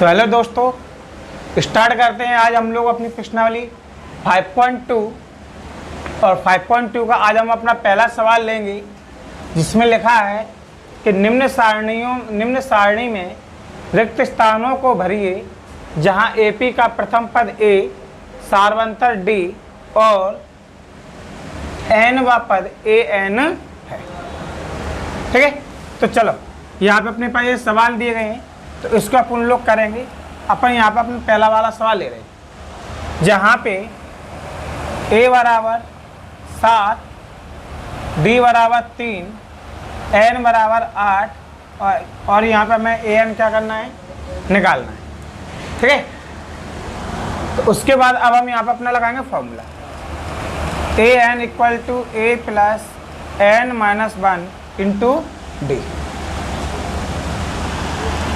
तो हेलो दोस्तों, स्टार्ट करते हैं। आज हम लोग अपनी प्रश्नावली 5.2 और 5.2 का आज हम अपना पहला सवाल लेंगे, जिसमें लिखा है कि निम्न सारणी में रिक्त स्थानों को भरिए, जहां एपी का प्रथम पद ए, सार्वंतर डी और एन व पद ए एन है। ठीक है, तो चलो यहाँ पे अपने पास ये सवाल दिए गए हैं, तो इसको अपन लोग करेंगे। अपन यहाँ पे अपना पहला वाला सवाल ले रहे हैं, जहाँ पे a बराबर 7, d बराबर 3, n बराबर 8 और यहाँ पे हमें an क्या करना है, निकालना है। ठीक है, तो उसके बाद अब हम यहाँ पे अपना लगाएंगे formula an equal to a plus n minus 1 into d.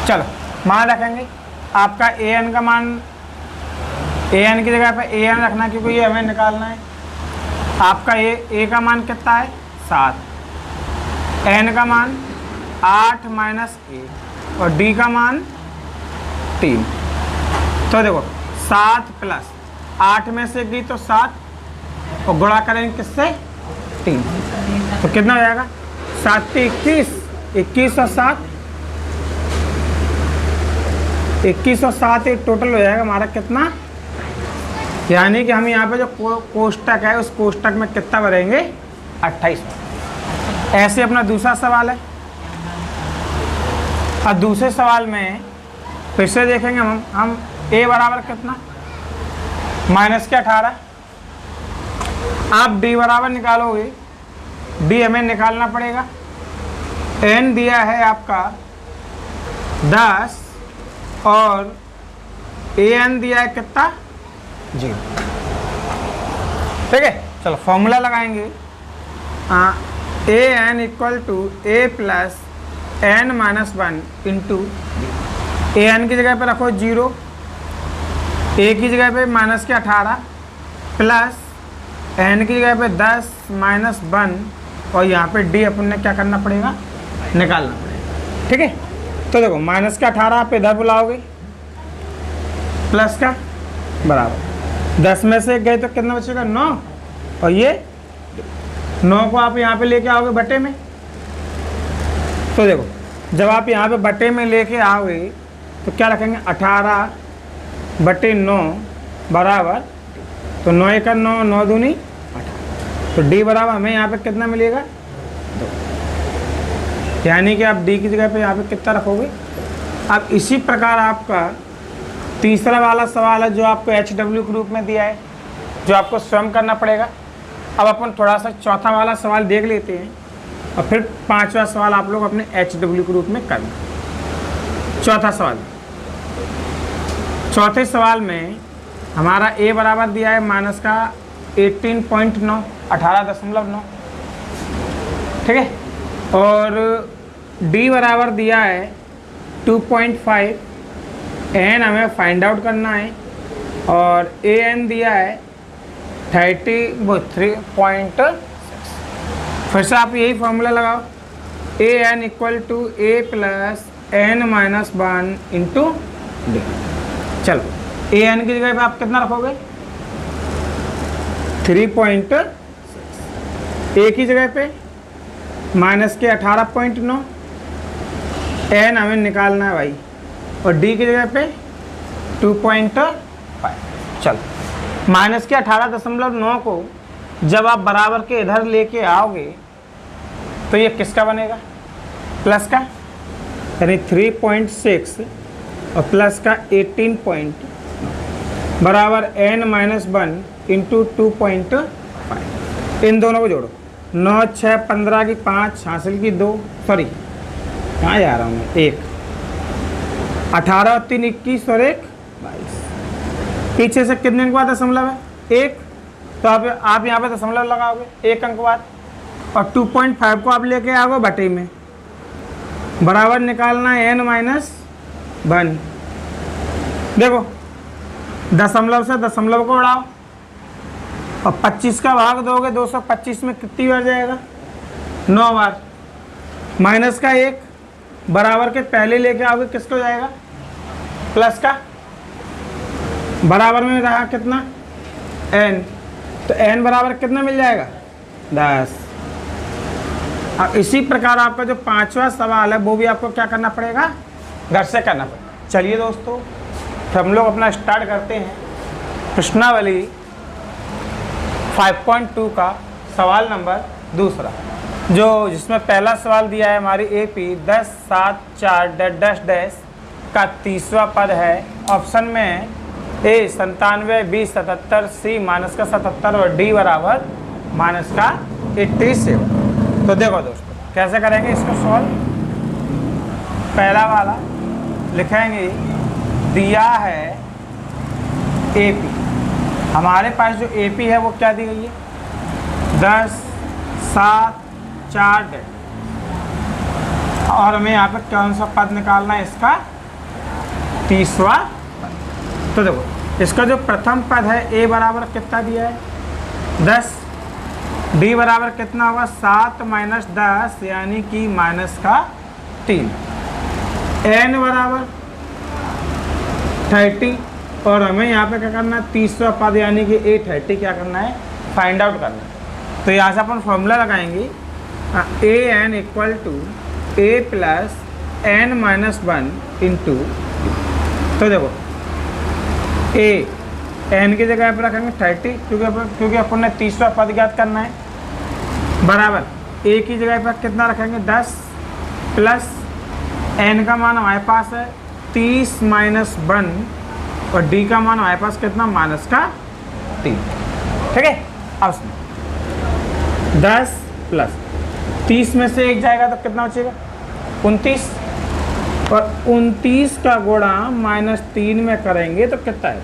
चलो मान रखेंगे आपका an का मान, an की जगह पे an रखना, क्योंकि ये हमें निकालना है। आपका a का मान कितना है 7, n का मान 8 माइनस 1 और d का मान 3। तो देखो 7 प्लस 8 में से दी तो 7 और गुणा करेंगे किससे 3, तो कितना हो जाएगा 7 से 21 और 7 21 और 7 एक टोटल हो जाएगा हमारा कितना, यानी कि हम यहाँ पे जो कोष्टक है उस कोष्टक में कितना भरेंगे 28। ऐसे अपना दूसरा सवाल है। और दूसरे सवाल में फिर से देखेंगे हम a बराबर कितना माइनस के 18। आप d बराबर निकालोगे, d हमें निकालना पड़ेगा। n दिया है आपका 10 और an दिया है कितना 0। ठीक है, चलो फॉर्मूला लगाएंगे। an equal to a plus n minus 1 into an की जगह पे रखो 0, a की जगह पे माइनस के 18 प्लस n की जगह पे 10 माइनस 1 और यहाँ पे d अपन ने क्या करना पड़ेगा, निकालना पड़ेगा। ठीक है, तो देखो माइनस का 18 आप इधर बुलाओगे, प्लस का बराबर 10 में से गए तो कितना बचेगा 9 और ये 9 को आप यहाँ पे लेके आओगे बटे में। तो देखो जब आप यहाँ पे बटे में लेके आओगे तो क्या रखेंगे 18 बटे 9 बराबर, तो 9 एक 9, 9 दूनी 18, तो d बराबर हमें यहाँ पे कितना मिलेगा 2, यानी कि आप d की जगह पे यहाँ पे कितना रखोगे। अब इसी प्रकार आपका तीसरा वाला सवाल है जो आपको HW के रूप में दिया है, जो आपको स्वयं करना पड़ेगा। अब अपन थोड़ा सा चौथा वाला सवाल देख लेते हैं और फिर पांचवा सवाल आप लोग अपने HW के रूप में करना। चौथा सवाल, चौथे सवाल में हमारा a बराबर दिया है माइनस का 18.9, 18.9। ठीक है, और d बराबर दिया है 2.5, n हमें फाइंड आउट करना है और an दिया है 3.6। फिर से आप यही फॉर्मूला लगाओ, an equal to a plus n minus 1 into d. चलो an की जगह पे आप कितना रखोगे 3.6, a की जगह पे माइनस के 18.9, n हमें निकालना है भाई, और d की जगह पे 2.5। चलो माइनस के 18.9 को जब आप बराबर के इधर लेके आओगे तो ये किसका बनेगा, प्लस का, यानी 3.6 और प्लस का 18 बराबर n माइनस 1 इंटू 2.5। इन दोनों को जोड़ो, 9 6 15 की 5 हासिल की 2, सॉरी कहाँ जा रहा हूँ मैं, 1 18 और 3 21 और 1 22। पीछे से कितने अंक बाद दशमलव है 1, तो आप यहाँ पे दशमलव लगाओगे 1 अंक बाद, और 2.5 को आप लेके आओगे बटे में, बराबर निकालना है n माइनस 1। देखो दशमलव से दशमलव को उड़ाओ और 25 का भाग दोगे 225 में कितनी बार जाएगा 9 बार। माइनस का 1 बराबर के पहले लेके आओगे किसको जाएगा प्लस का बराबर में रहा कितना n, तो n बराबर कितना मिल जाएगा 10। अब इसी प्रकार आपका जो पांचवा सवाल है वो भी आपको क्या करना पड़ेगा, घर से करना पड़ेगा। चलिए दोस्तों, फिर हम लोग अपना स्टार्ट करते हैं प्रश्नावली 5.2 का सवाल नंबर दूसरा, जो जिसमें पहला सवाल दिया है हमारी AP 10 7 4 डैश डैश का तीसरा पद है। ऑप्शन में A 97, B 77, C माइनस का 77 और D बराबर माइनस का 87। तो देखो दोस्तों कैसे करेंगे इसको सॉल्व। पहला वाला लिखेंगे, दिया है AP, हमारे पास जो AP है वो क्या दी गई है 10 7 4 डैश, और हमें यहाँ पे कौन सा पद निकालना है, इसका तीसरा पद। तो देखो इसका जो प्रथम पद है A बराबर कितना दिया है 10, D बराबर कितना होगा 7 माइनस 10 यानी कि माइनस का 3, N बराबर 30, और हमें यहाँ पे क्या करना है तीसरा पद यानी कि A30 क्या करना है, फाइंड आउट करना है। तो यहाँ से अपन फॉर्मूला लगाएंगे AN equal to A plus N minus 1 into, तो देखो A N की जगह पर रखेंगे 30 क्योंकि अपन ने तीसरा पद ज्ञात करना है, बराबर A की जगह पर कितना रखेंगे 10 प्लस N का मान हमारे पास है 30 माइनस 1 और D का मान हमारे पास कितना माइनस का 3। ठीक है, अब 10 प्लस 30 में से एक जाएगा तो कितना बचेगा 29, और 29 का गुणा माइनस 3 में करेंगे तो कितना है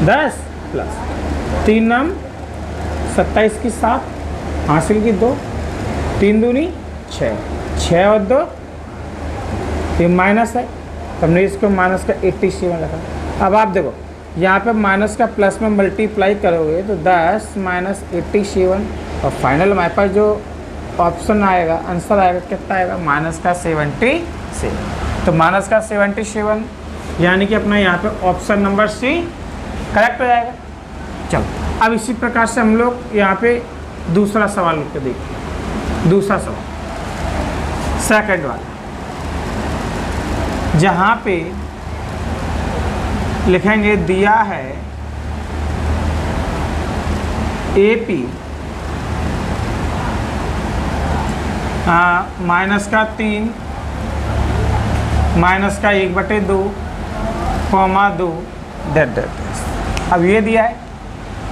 10 प्लस 3 नम 27 की 7 हासिल की 2, 3 दूनी 6, 6 और 2 ये माइनस है, हमने इसको माइनस का 87 रखा। अब आप देखो यहाँ पे माइनस का प्लस में मल्टीप्लाई करोगे तो 10 माइनस 87, और फाइनल हमारे पास जो ऑप्शन आएगा आंसर आएगा कितना आएगा माइनस का 77। तो माइनस का 77 यानी कि अपना यहाँ पे ऑप्शन नंबर C करेक्ट हो जाएगा। चलो अब इसी प्रकार से हम लोग यहाँ पे दूसरा सवाल लिख के देखिए। दूसरा सवाल सेकंड वाला, जहाँ पे लिखेंगे दिया है AP माइनस का 3 माइनस का 1/2 कॉमा 2 डैश। अब ये दिया है,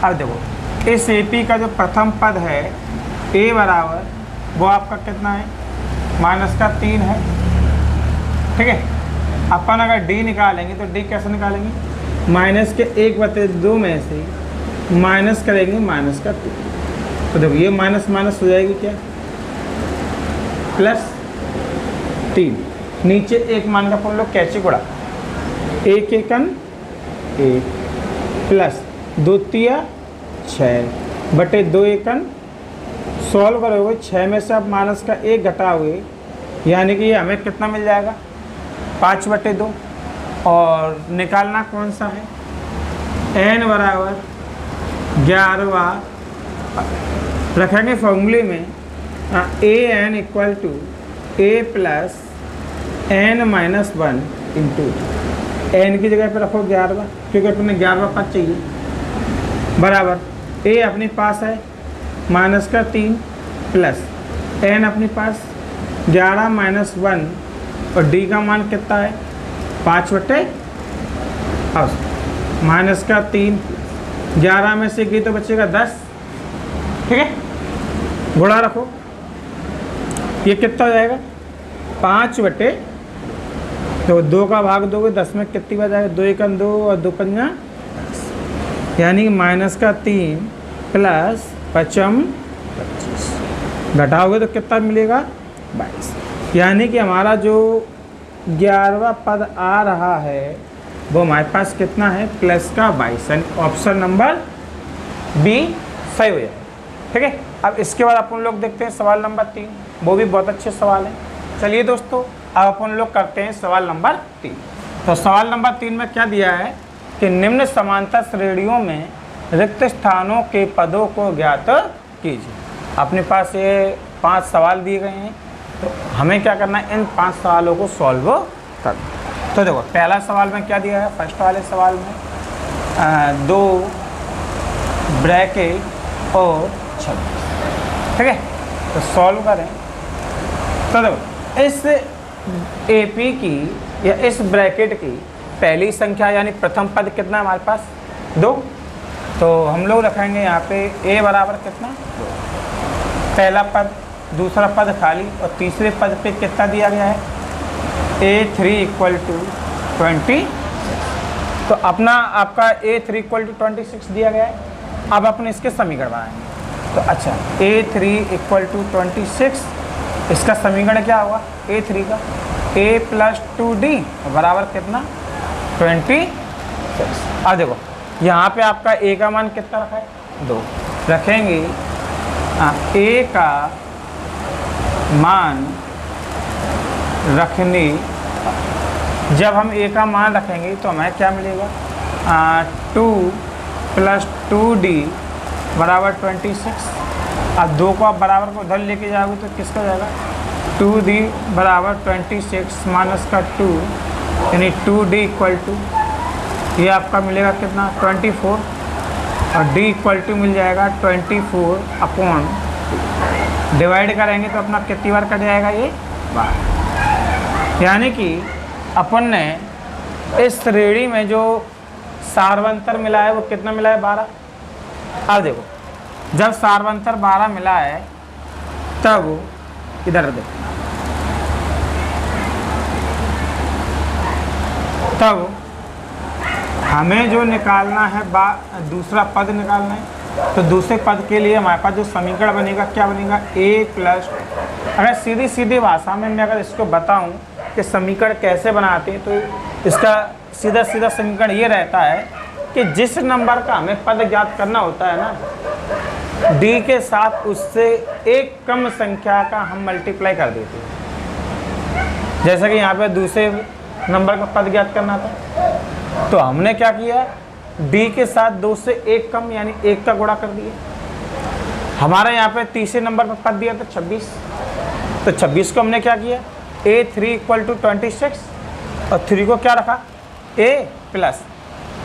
अब देखो इस AP का जो प्रथम पद है A बराबर वो आपका कितना है माइनस का 3 है। ठीक है, अपन अगर D निकालेंगे तो D कैसे निकालेंगे, माइनस के 1/2 में से माइनस करेंगे माइनस का 2, तो देखो ये माइनस माइनस हो जाएगी क्या प्लस 3, नीचे एक मान का अपन लोग कैचे गुड़ा 1 एकन 1 प्लस 2 तिया 6/2 एकन, सॉल्व करोगे 6 में से आप माइनस का 1 घटाओगे यानी कि ये हमें कितना मिल जाएगा 5/2, और निकालना कौन सा है N बराबर 11 रखेंगे फॉर्मूले में AN equal to A plus N minus 1 into N की जगह पर रखो 11 क्योंकि अपने 11 पद चाहिए, बराबर A अपने पास है माइनस का 3 प्लस N अपने पास 11 माइनस 1 और D का मान कितना है 5/, माइनस का 3 11 में से की तो बचेगा 10। ठीक है, गुणा रखो, ये कितना हो जाएगा 5/, तो 2 का भाग दोगे 10 में कितनी बार जाएगा 2 एकम 2 और 2 पंजा, यानी कि माइनस का 3 प्लस 5 25, घटाओगे तो कितना मिलेगा 22, यानी कि हमारा जो 11वां पद आ रहा है वो हमारे पास कितना है प्लस का 22, यानी ऑप्शन नंबर B सही हो जाएगा। ठीक है, अब इसके बाद अपन लोग देखते हैं सवाल नंबर 3, वो भी बहुत अच्छे सवाल हैं। चलिए दोस्तों अब अपन लोग करते हैं सवाल नंबर 3। तो सवाल नंबर 3 में क्या दिया है कि निम्न समांतर श्रेणियों में रिक्त स्थानों के पदों को ज्ञात कीजिए। अपने पास ये 5 सवाल दिए गए हैं, तो हमें क्या करना है, इन 5 सवालों को सॉल्व करना। तो देखो पहला सवाल में क्या दिया है, फर्स्ट वाले सवाल में 2 ब्रैकेट और 26, ठीक है। तो सॉल्व करें। तो देखो इस AP की या इस ब्रैकेट की पहली संख्या यानी प्रथम पद कितना है हमारे पास, 2। तो हम लोग रखेंगे यहाँ पे A बराबर कितना, 2, पहला पद, दूसरा पद खाली, और तीसरे पद पे कितना दिया गया है, A3 = 26। तो अपना आपका A3 = 26 दिया गया है। अब अपन इसके समीकरण बनाएंगे। तो अच्छा A3 = 26, इसका समीकरण क्या होगा, A3 का A + 2D बराबर कितना, 26। अब देखो यहाँ पे आपका A का मान कितना रखा है, 2 रखेंगे। A का मान रखने, जब हम A का मान रखेंगे तो हमें क्या मिलेगा, 2 + 2D बराबर 26। अब 2 को आप बराबर को उधर लेके जाओगे तो किसका जाएगा, 2D बराबर 26 माइनस का 2 यानी 2D = ये आपका मिलेगा कितना, 24, और D = मिल जाएगा 24 अपॉन, डिवाइड करेंगे तो अपना कितनी बार कट जाएगा, ये 12। यानी कि अपन ने इस श्रेणी में जो सार्वंतर मिला है वो कितना मिला है, 12। अब देखो जब सार्वंतर 12 मिला है तब इधर देखो, तब हमें जो निकालना है दूसरा पद निकालना है। तो दूसरे पद के लिए हमारे पास जो समीकरण बनेगा क्या बनेगा, A+, अगर सीधी सीधी भाषा में मैं अगर इसको बताऊं कि समीकरण कैसे बनाते हैं, तो इसका सीधा सीधा समीकरण ये रहता है कि जिस नंबर का हमें पद ज्ञात करना होता है ना, D के साथ उससे एक कम संख्या का हम मल्टीप्लाई कर देते हैं। जैसे कि यहाँ पे दूसरे नंबर का पद ज्ञात करना था, तो हमने क्या किया, D के साथ 2 से 1 कम यानी 1 का गुणा कर दिया। हमारे यहाँ पे तीसरे नंबर पर पद दिया था 26, तो 26 को हमने क्या किया, A3 = 26, और 3 को क्या रखा, A +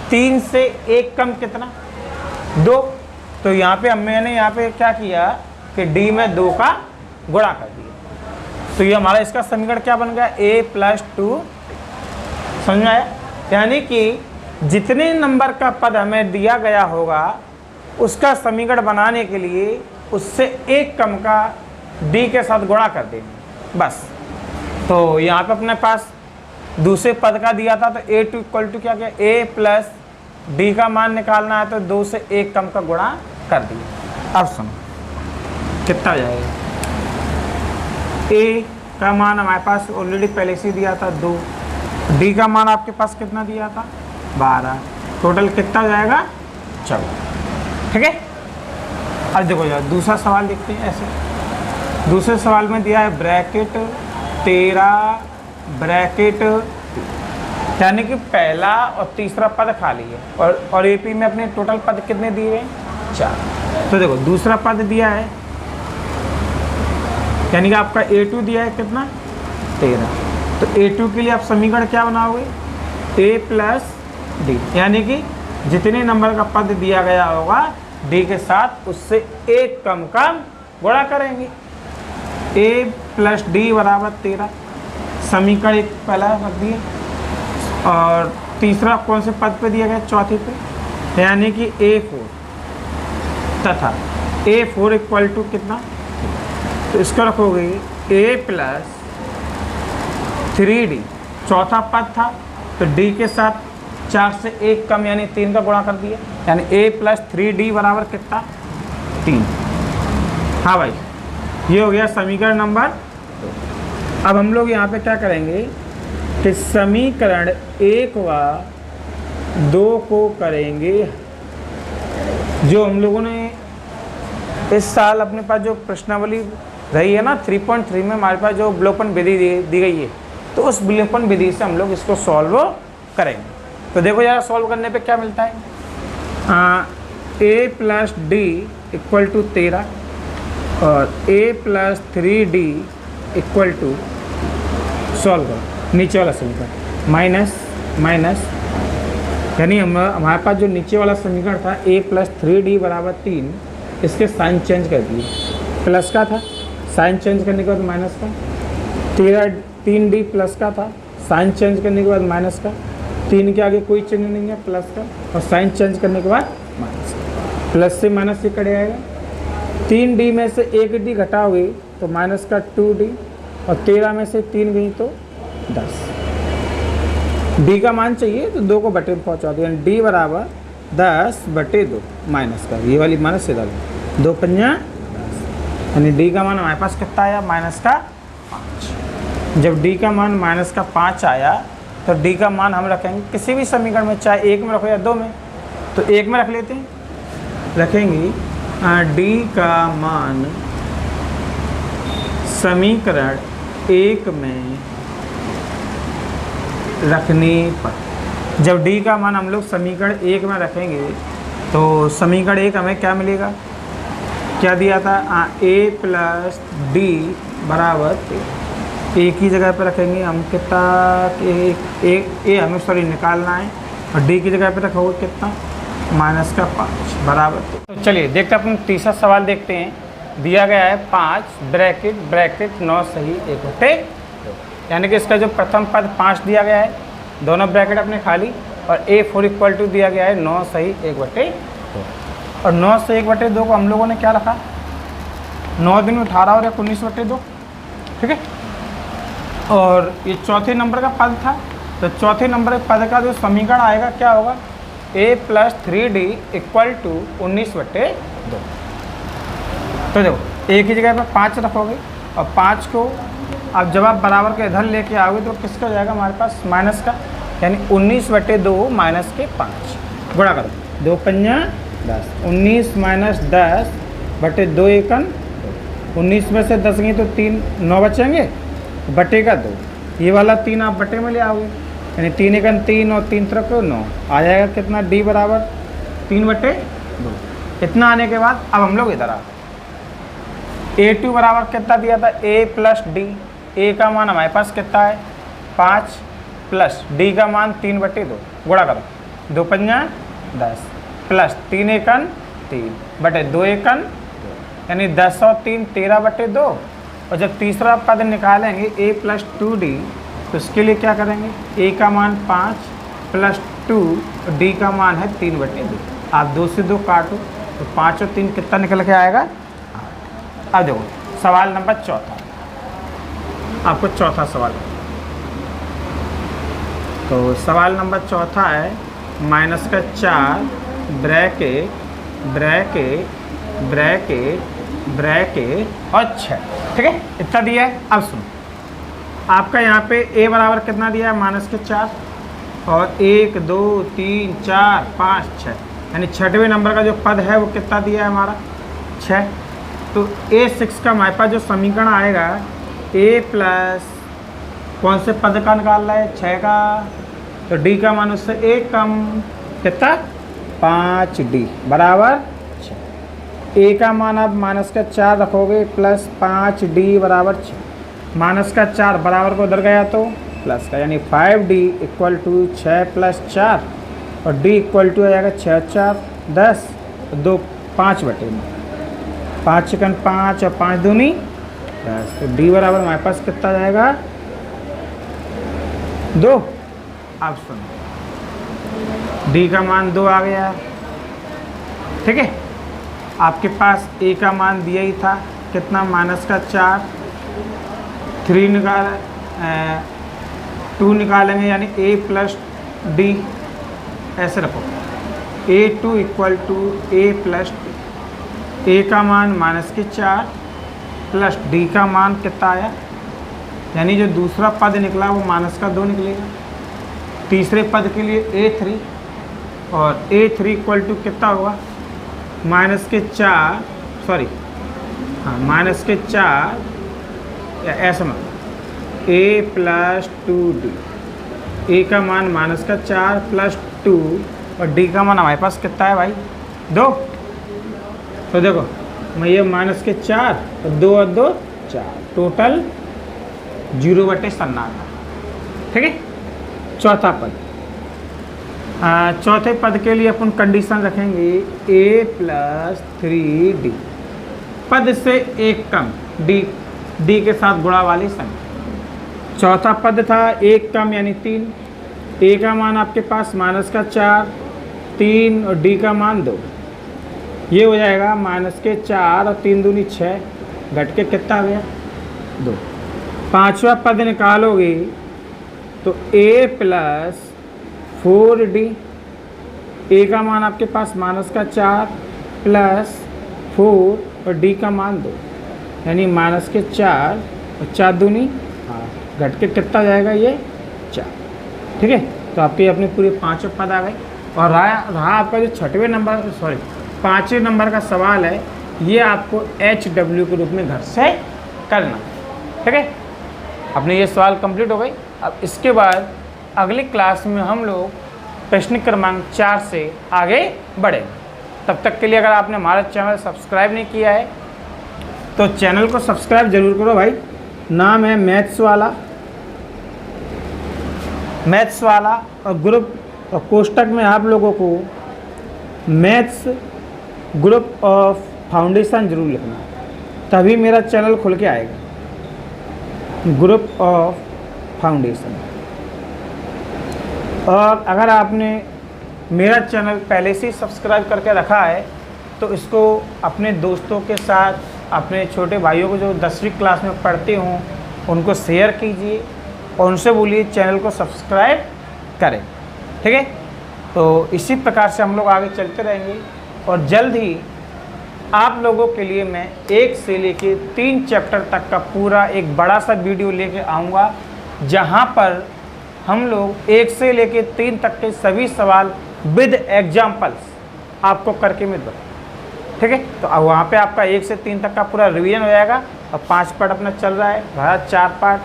3 से 1 कम कितना, 2। तो यहाँ पे मैंने यहाँ पे क्या किया कि D में 2 का गुणा कर दिया। तो ये हमारा इसका समीकरण क्या बन गया, A + 2, समझ में आया। यानी कि जितने नंबर का पद हमें दिया गया होगा उसका समीकरण बनाने के लिए उससे 1 कम का D के साथ गुणा कर देंगे बस। तो यहाँ पे अपने पास दूसरे पद का दिया था, तो A2 = क्या किया, A + D का मान निकालना है तो 2 से 1 कम का गुणा कर दिया। अब सुनो कितना जाएगा, A का मान हमारे पास ऑलरेडी पहले से दिया था 2, D का मान आपके पास कितना दिया था, 12, टोटल कितना जाएगा, 14, ठीक है। अब देखो यार दूसरा सवाल देखते हैं। ऐसे दूसरे सवाल में दिया है ब्रैकेट 13 ब्रैकेट, यानी कि पहला और तीसरा पद खाली है, और AP में अपने टोटल पद कितने दिए हैं, 4। तो देखो दूसरा पद दिया है यानी कि आपका A2 दिया है कितना, 13। तो A2 के लिए आप समीकरण क्या बनाओगे, A + D, यानी कि जितने नंबर का पद दिया गया होगा D के साथ उससे 1 कम का गुणा करेंगे। A + D बराबर 13, समीकरण एक पहला रख दिए, और तीसरा कौन से पद पे दिया गया, चौथे पे, यानी कि A4 तथा A4 = कितना, तो इसको रखोगे A + 3D, चौथा पद था तो D के साथ 4 से 1 कम यानी 3 का गुणा कर दिया, यानी A + 3D बराबर कितना, 3। हाँ भाई, ये हो गया समीकरण नंबर 2। अब हम लोग यहाँ पे क्या करेंगे कि समीकरण 1 व 2 को करेंगे, जो हम लोगों ने इस साल अपने पास जो प्रश्नावली रही है ना 3.3 में हमारे पास जो विलोपन विधि दी गई है, तो उस विलोपन विधि से हम लोग इसको सॉल्व करेंगे। तो देखो यार सॉल्व करने पे क्या मिलता है, a plus d equal to 13 और a प्लस 3d इक्वल टू, सॉल्व करो नीचे वाला समीकरण माइनस माइनस, यानी हमारे पास जो नीचे वाला समीकरण था a प्लस 3d बराबर 3, इसके साइन चेंज कर दिए, प्लस का था साइन चेंज करने के बाद माइनस का, 3d प्लस का था साइन चेंज करने के बाद माइनस का, 3 के आगे कोई चिन्ह नहीं है प्लस का, और साइन चेंज करने के बाद माइनस का, प्लस से माइनस से कट आएगा, 3d में से 1d घटाओगे तो माइनस का 2d, और 13 में से 3 गई तो 10। d का मान चाहिए तो 2 को बटे में पहुँचा दो, यानी d बराबर 10/2 माइनस का, ये वाली माइनस से डालो 2 पंजा 10, यानी d का मान हमारे पास कितना आया माइनस का 5। जब d का मान माइनस का 5 आया तो d का मान हम रखेंगे किसी भी समीकरण में, चाहे 1 में रखो या 2 में, तो 1 में रख लेते हैं, रखेंगे d का मान समीकरण 1 में रखने पर, जब d का मान हम लोग समीकरण 1 में रखेंगे तो समीकरण 1 हमें क्या मिलेगा, क्या दिया था, a प्लस डी बराबर, एक ही जगह पर रखेंगे हम कितना, ए हमें सॉरी निकालना है, और डी की जगह पर रखोगे कितना माइनस का 5 बराबर। तो चलिए देखते हैं अपन तीसरा सवाल देखते हैं, दिया गया है 5 ब्रैकेट ब्रैकेट 9 सही 1/2, यानी कि इसका जो प्रथम पद 5 दिया गया है, दोनों ब्रैकेट अपने खाली, और a4 इक्वल टू दिया गया है 9 सही 1/2, और 9 से 1/2 को हम लोगों ने क्या रखा, 9 दिन 18 और 19/2, ठीक है। और ये चौथे नंबर का पद था, तो चौथे नंबर के पद का जो समीकरण आएगा क्या होगा, a प्लस 3d इक्वल टू 19/2। तो देखो एक ही जगह पर 5 रखोगे, और 5 को अब जब आप बराबर के इधर लेके आओगे तो किसका हो जाएगा हमारे पास माइनस का, यानी 19/2 माइनस के 5 गुणा करो, 2 पंजा 10, 19 माइनस 10/2 एकन 19 में से 10 गई तो 3 9 बचेंगे, बटे का 2, ये वाला 3 आप बटे में ले आओगे, यानी 3 एकन 3 और 3 तरफ 9 आ जाएगा कितना, d बराबर 3/2। इतना आने के बाद अब हम लोग इधर आ, a2 बराबर कितना दिया था, a प्लस डी, a का मान हमारे पास कितना है 5 प्लस d का मान 3/2, गुणा करो 2 पंजा 10 प्लस 3 एकन 3 बटे 2 एकन, यानी 10 और 3 13/2। और जब तीसरा पद निकालेंगे a प्लस 2d, तो इसके लिए क्या करेंगे, a का मान 5 प्लस 2, d का मान है 3/2, आप 2 से 2 काटो तो 5 और 3 कितना निकल के आएगा 8। अब देखो सवाल नंबर चौथा, आपको चौथा सवाल, तो सवाल नंबर चौथा है माइनस का 4 ब्रैकेट ब्रैकेट ब्रैकेट ब्रैकेट और 6, ठीक है, इतना दिया है। अब सुनो, आपका यहाँ पे a बराबर कितना दिया है माइनस के 4, और 1 2 3 4 5 6, यानी 6वें नंबर का जो पद है वो कितना दिया है हमारा 6। तो a6 का हमारे पास जो समीकरण आएगा, a प्लस कौन से पद का निकाल रहा है 6 का, तो d का मान उससे 1 कम कितना 5d बराबर 6, a का मान अब माइनस का 4 रखोगे प्लस 5d बराबर 6, माइनस का 4 बराबर को उधर गया तो प्लस का, यानी 5d इक्वल टू 6 प्लस 4, और d इक्वल टू आ जाएगा 6 4 10, 2 5/2, 5 चिकन 5 और 5 दूनी 10, तो d बराबर हमारे पास कितना जाएगा 2। अब सुनो, d का मान 2 आ गया, ठीक है। आपके पास a का मान दिया ही था कितना माइनस का 4, 3 निकाल 2 निकालेंगे, यानी a प्लस d, ऐसे रखो a2 equal to a plus d, a का मान माइनस के 4 प्लस d का मान कितना आया, यानी जो दूसरा पद निकला वो माइनस का 2 निकलेगा। तीसरे पद के लिए a3, और a3 इक्वल टू कितना होगा माइनस के 4, सॉरी हाँ माइनस के 4, या ऐसा मतलब a प्लस 2d, ए का मान -4 प्लस 2 और डी का मान हमारे पास कितना है भाई 2। तो देखो मैं ये -4 और 2 और 2 4 टोटल 0/97। ठीक है। चौथा पद, चौथे पद के लिए अपन कंडीशन रखेंगे a + 3d पद से एक कम d के साथ गुणा वाली संख्या। चौथा पद था एक कम यानी 3, a का मान आपके पास -4 3 और d का मान 2। ये हो जाएगा -4 और 3 दूनी 6, घट के कितना आ गया 2। पांचवा पद निकालोगे तो a + 4d, a का मान आपके पास -4 प्लस 4 और d का मान 2 यानी -4 और 4 दूनी 8, घट के कितना जाएगा ये 4। ठीक है। तो आपके अपने पूरे पांचों पद आ गए। और रहा आपका जो पाँचवें नंबर का सवाल है, ये आपको HW के रूप में घर से करना। ठीक है। अपने ये सवाल कंप्लीट हो गए। अब इसके बाद अगली क्लास में हम लोग प्रश्न क्रमांक 4 से आगे बढ़ेंगे। तब तक के लिए अगर आपने हमारा चैनल सब्सक्राइब नहीं किया है तो चैनल को सब्सक्राइब जरूर करो भाई। नाम है मैथ्स वाला और ग्रुप और कोष्टक में आप लोगों को मैथ्स ग्रुप ऑफ फाउंडेशन जरूर लिखना है, तभी मेरा चैनल खुल के आएगा, ग्रुप ऑफ फाउंडेशन। और अगर आपने मेरा चैनल पहले से ही सब्सक्राइब करके रखा है तो इसको अपने दोस्तों के साथ, अपने छोटे भाइयों को जो 10वीं क्लास में पढ़ते हों उनको शेयर कीजिए और उनसे बोलिए चैनल को सब्सक्राइब करें। ठीक है। तो इसी प्रकार से हम लोग आगे चलते रहेंगे और जल्द ही आप लोगों के लिए मैं 1 से लेके 3 चैप्टर तक का पूरा एक बड़ा सा वीडियो लेके आऊँगा, जहाँ पर हम लोग 1 से लेके 3 तक के सभी सवाल विद एग्जाम्पल्स आपको करके मैं दूँ। ठीक है। तो अब वहाँ पे आपका 1 से 3 तक का पूरा रिवीजन हो जाएगा और 5 पार्ट अपना चल रहा है, रहा 4 पार्ट।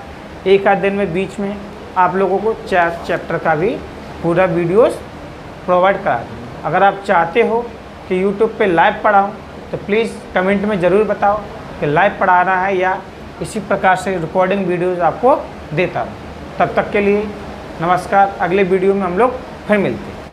एक आध दिन में बीच में आप लोगों को 4 चैप्टर का भी पूरा वीडियोस प्रोवाइड करा दूँ। अगर आप चाहते हो कि यूट्यूब पे लाइव पढ़ाऊँ तो प्लीज़ कमेंट में ज़रूर बताओ कि लाइव पढ़ाना है या इसी प्रकार से रिकॉर्डिंग वीडियोज़ आपको देता हूँ। तब तक के लिए नमस्कार। अगले वीडियो में हम लोग फिर मिलते हैं।